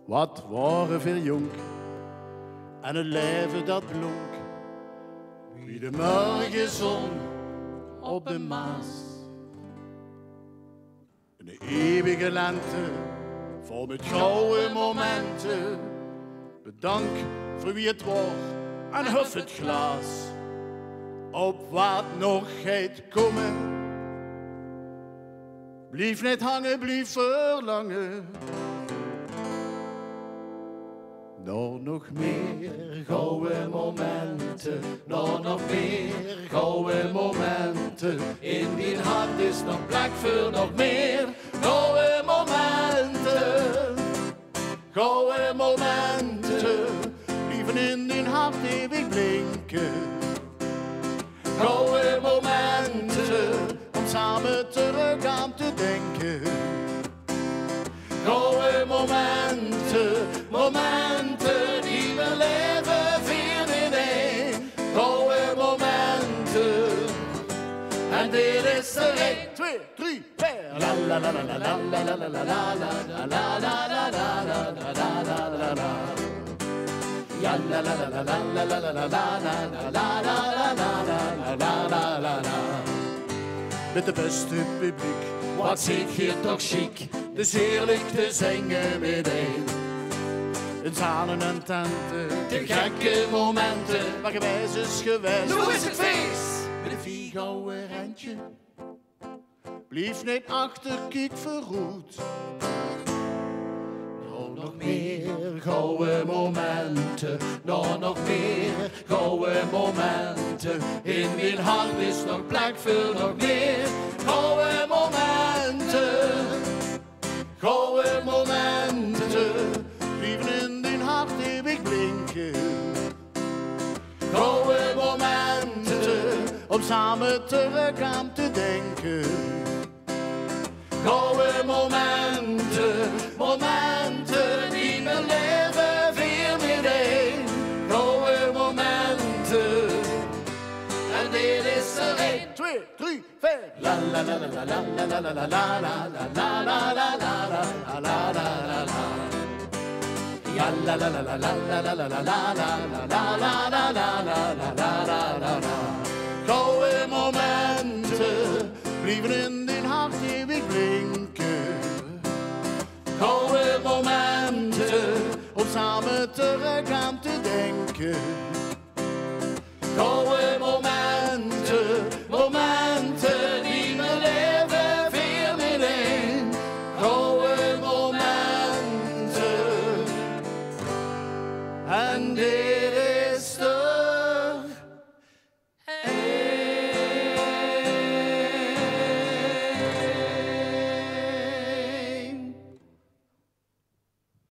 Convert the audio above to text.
Wat waren veel jong en het leven dat blonk. Wie de morgenzon op de Maas. Een eeuwige lente, vol met gouden momenten. Bedank voor wie het wordt en huf het glas. Op wat nog gaat komen. Blijf niet hangen, blijf verlangen. Nog meer gouden momenten, nog meer gouden momenten. In die hart is nog plek voor nog meer gouden momenten. Gouden momenten, blijven in die hart eeuwig blinken. Gouden momenten, om samen terug aan te denken. Gouden momenten, momenten die we leven vier in één. Gouden momenten, en dit is er 1, 2, 3, 4. La la la la la la la la la la la la la la la la. Ja la la la la la la la la la la la la la la. Met de beste publiek, wat zit hier toch chic? Dus heerlijk te zingen meteen. In zalen en tenten, de gekke momenten, waar gewijs is gewijs. Hoe is het feest? Met een viergouden randje, blijf niet achter, kijk verroet. Nog meer gouden momenten, nog meer gouden momenten. In mijn hart is nog plek voor nog meer gouden momenten. Gouden momenten, blijven in die hart eeuwig blinken. Gouden momenten, om samen terug aan te denken. Gouden momenten, momenten die we leven vier met één. Gouden momenten, en dit is er 1, 2, 3, 4. La la la la la la la la la la la la la la la la. Ja la la la la la la la la la la la la la. Gouden momenten, blijven in die hart eeuwig blinken. Gouden momenten, om samen terug aan te denken. Gouden momenten, momenten die we leven vier met één. Gouden momenten, en dit